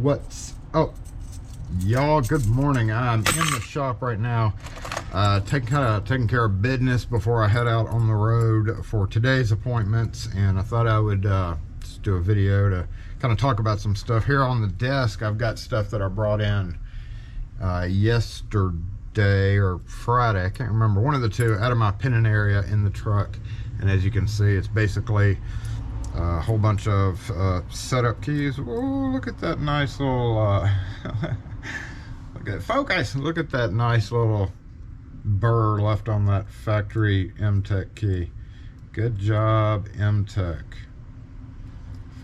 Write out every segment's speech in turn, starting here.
What's up, y'all? Good morning. I'm in the shop right now, taking care of business before I head out on the road for today's appointments. And I thought I would just do a video to kind of talk about some stuff. Here on the desk, I've got stuff that I brought in yesterday or Friday, I can't remember, one of the two, out of my pinning area in the truck. And as you can see, it's basically a whole bunch of setup keys. Oh, look at that nice little look at focus. Look at that nice little burr left on that factory M-Tech key. Good job, M-Tech.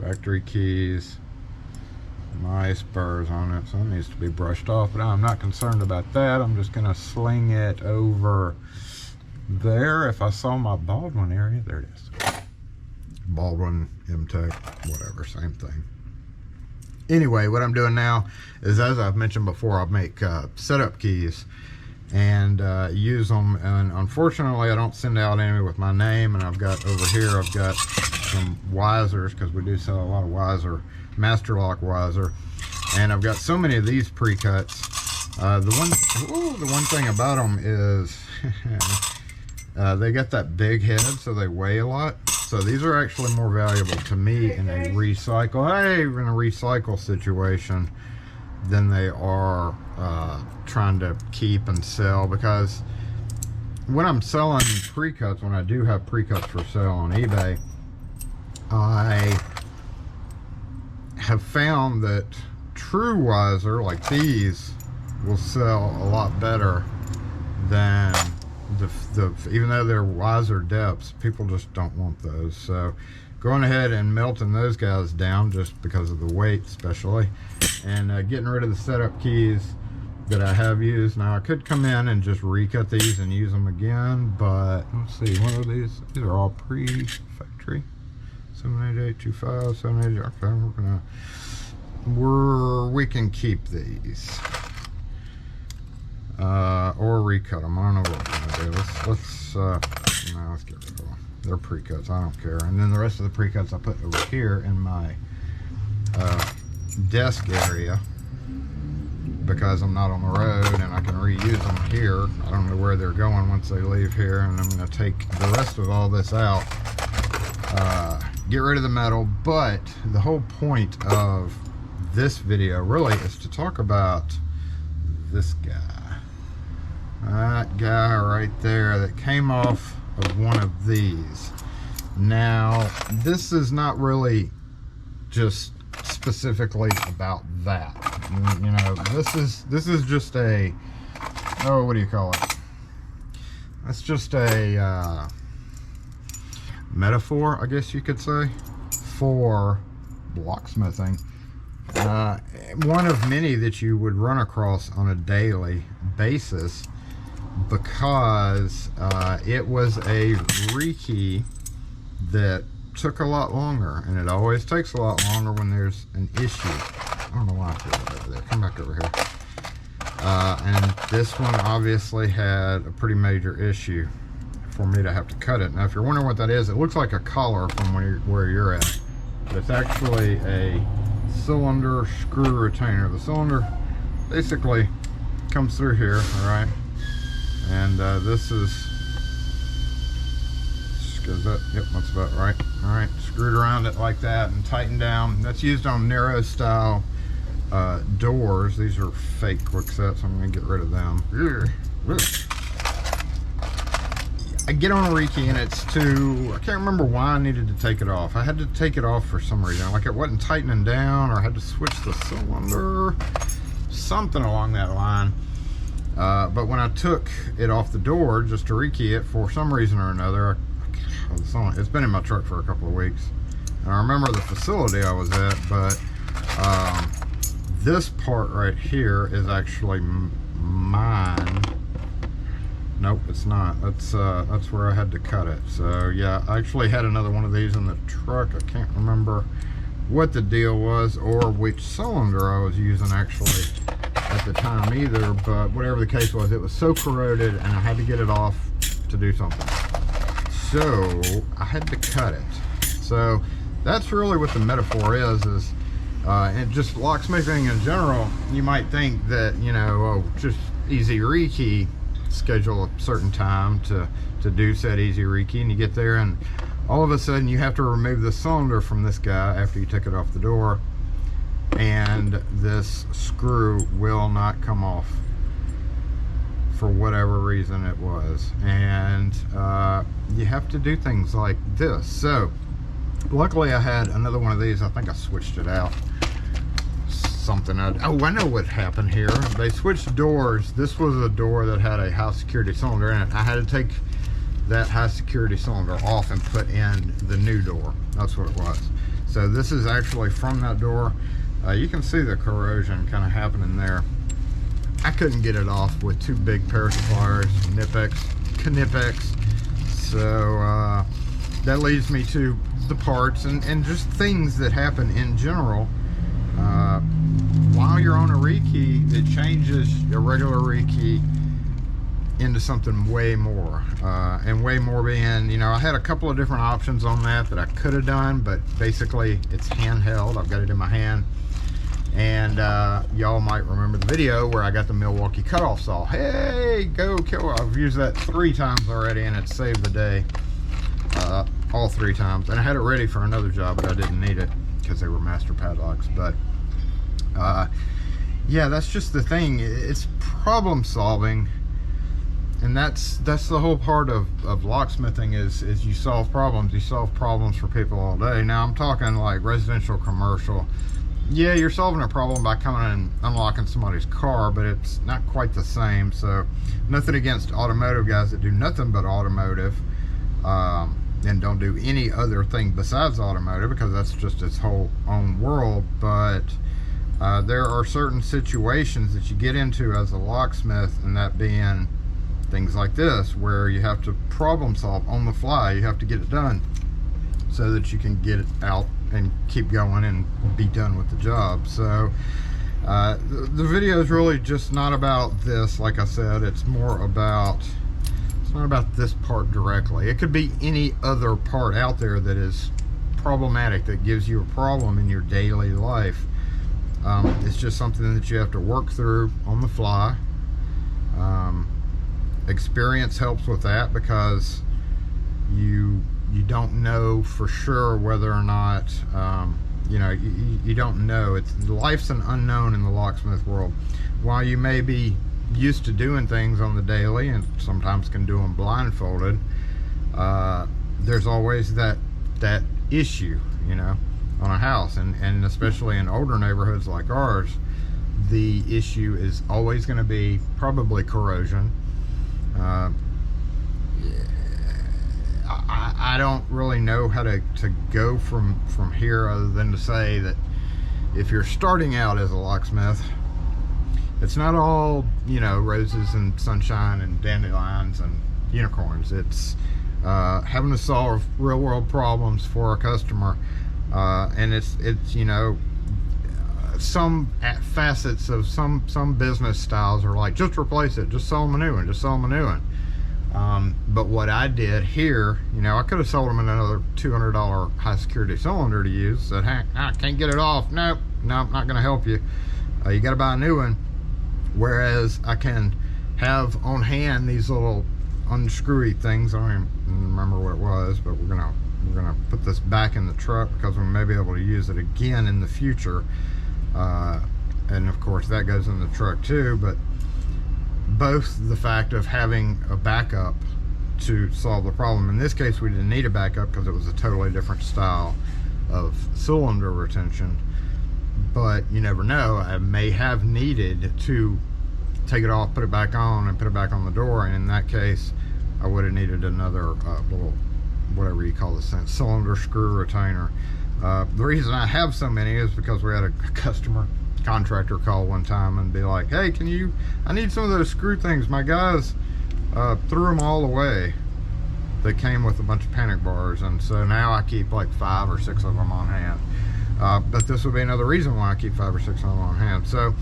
Factory keys, nice burrs on it, so it needs to be brushed off, but I'm not concerned about that. I'm just gonna sling it over there. If I saw my Baldwin area, there it is. Baldwin, M-Tech, whatever, same thing. Anyway, what I'm doing now is, as I've mentioned before, I'll make setup keys and use them. And unfortunately, I don't send out any with my name. And I've got over here, I've got some Wisers, because we do sell a lot of Wiser, Master Lock Wiser. And I've got so many of these Precuts. The one thing about them is they got that big head, so they weigh a lot. So these are actually more valuable to me in a recycle situation than they are trying to keep and sell. Because when I'm selling Precuts, when I do have Precuts for sale on eBay, I have found that true Wiser, like these, will sell a lot better than even though they're Wiser depths. People just don't want those. So going ahead and melting those guys down, just because of the weight especially, and getting rid of the setup keys that I have used. Now I could come in and just recut these and use them again, but let's see, what are these? These are all pre-factory. 78825, 788. Okay, we can keep these. Or recut them. I don't know what we're gonna do. Let's get rid of them. They're Precuts, I don't care. And then the rest of the Precuts I put over here in my desk area, because I'm not on the road and I can reuse them here. I don't know where they're going once they leave here, and I'm gonna take the rest of all this out, get rid of the metal. But the whole point of this video really is to talk about this guy. That guy right there that came off of one of these. Now, this is not really just specifically about that. You know, this is just a, oh, what do you call it? That's just a metaphor, I guess you could say, for locksmithing. One of many that you would run across on a daily basis, because it was a rekey that took a lot longer, and it always takes a lot longer when there's an issue. I don't know why I put it over there. Come back over here. And this one obviously had a pretty major issue for me to have to cut it. Now, if you're wondering what that is, it looks like a collar from where you're at, but it's actually a cylinder screw retainer. The cylinder basically comes through here, all right, and this is, is that, yep, that's about right. All right, screwed around it like that and tightened down. That's used on narrow style doors. These are fake Quicksets, so I'm gonna get rid of them. I get on a rekey and it's too, I can't remember why I needed to take it off. I had to take it off for some reason, like it wasn't tightening down, or I had to switch the cylinder, something along that line. But when I took it off the door just to rekey it, for some reason or another, it's been in my truck for a couple of weeks, and I remember the facility I was at, but this part right here is actually mine. Nope, it's not. That's where I had to cut it. So yeah, I actually had another one of these in the truck. I can't remember what the deal was or which cylinder I was using actually at the time either, but whatever the case was, it was so corroded and I had to get it off to do something. So I had to cut it. So that's really what the metaphor is And just locksmithing in general, you might think that, you know, oh, just easy rekey, schedule a certain time to do said easy rekey, and you get there and all of a sudden you have to remove the cylinder from this guy after you take it off the door, and this screw will not come off for whatever reason it was. And you have to do things like this. So luckily I had another one of these. I think I switched it out. Oh, I know what happened here. They switched doors. This was a door that had a high security cylinder in it. I had to take that high security cylinder off and put in the new door. That's what it was. So this is actually from that door. You can see the corrosion kind of happening there. I couldn't get it off with two big pair of pliers, Knipex. So that leads me to the parts and just things that happen in general. While you're on a rekey, it changes a regular rekey into something way more, and way more being, you know, I had a couple of different options on that I could have done, but basically it's handheld. I've got it in my hand, and y'all might remember the video where I got the Milwaukee cutoff saw. Hey, go kill. I've used that 3 times already, and it saved the day, all 3 times. And I had it ready for another job, but I didn't need it because they were master padlocks. But yeah, that's just the thing. It's problem solving, and that's the whole part of locksmithing is you solve problems. You solve problems for people all day. Now I'm talking like residential, commercial. Yeah, you're solving a problem by coming and unlocking somebody's car, but it's not quite the same. So nothing against automotive guys that do nothing but automotive, and don't do any other thing besides automotive, because that's just its whole own world. But there are certain situations that you get into as a locksmith, and that being things like this, where you have to problem solve on the fly. You have to get it done so that you can get it out and keep going and be done with the job. So the video is really just not about this. Like I said, it's more about, it's not about this part directly. It could be any other part out there that is problematic, that gives you a problem in your daily life. It's just something that you have to work through on the fly. Experience helps with that, because you don't know for sure whether or not, you know, you don't know. Life's an unknown in the locksmith world. While you may be used to doing things on the daily, and sometimes can do them blindfolded, there's always that issue, you know, on a house, and especially in older neighborhoods like ours, the issue is always going to be probably corrosion. I don't really know how to go from here, other than to say that if you're starting out as a locksmith, it's not all, you know, roses and sunshine and dandelions and unicorns. It's having to solve real world problems for a customer, and it's you know, some facets of some business styles are like, just replace it, just sell them a new one, just sell them a new one. But what I did here, you know, I could have sold them another $200 high security cylinder to use. Said, hey, I can't get it off. Nope, I'm not gonna help you. You gotta buy a new one. Whereas I can have on hand these little unscrewy things. I don't even remember what it was, but we're gonna put this back in the truck because we may be able to use it again in the future. And of course that goes in the truck too, but both the fact of having a backup to solve the problem. In this case, we didn't need a backup because it was a totally different style of cylinder retention, but you never know. I may have needed to take it off, put it back on, and put it back on the door, and in that case I would have needed another little, whatever you call this thing, cylinder screw retainer. The reason I have so many is because we had a contractor call one time and be like, hey, I need some of those screw things. My guys threw them all away. They came with a bunch of panic bars, and so now I keep like 5 or 6 of them on hand. But this would be another reason why I keep 5 or 6 of them on hand. So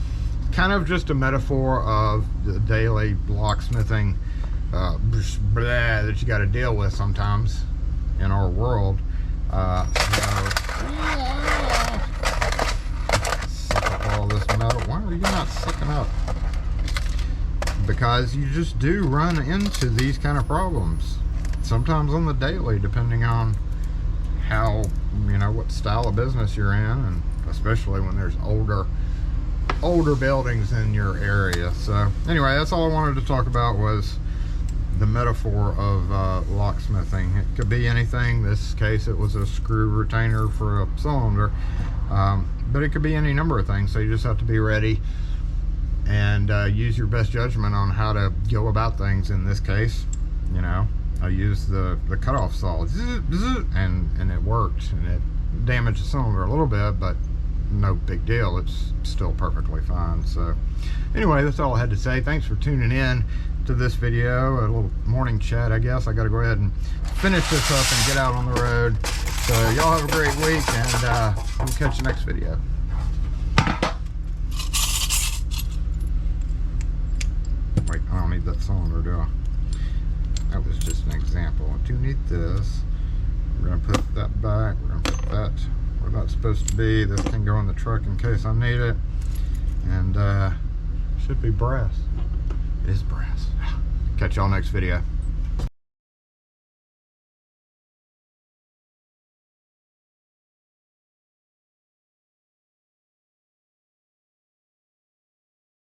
kind of just a metaphor of the daily locksmithing that you got to deal with sometimes in our world. not sucking up, because you just do run into these kind of problems sometimes on the daily, depending on how, you know, what style of business you're in, and especially when there's older buildings in your area. So anyway, that's all I wanted to talk about, was the metaphor of locksmithing. It could be anything. This case, it was a screw retainer for a cylinder, but it could be any number of things. So you just have to be ready and use your best judgment on how to go about things. In this case, you know, I used the cutoff saw, and it worked, and it damaged the cylinder a little bit, but no big deal. It's still perfectly fine. So anyway, that's all I had to say. Thanks for tuning in to this video, a little morning chat, I guess. I got to go ahead and finish this up and get out on the road. So y'all have a great week, and we'll catch you next video. Wait, I don't need that cylinder, do I? That was just an example. I do need this. We're going to put that back. We're going to put that where that's supposed to be. This can go in the truck in case I need it. And should be brass. It is brass. Catch y'all next video.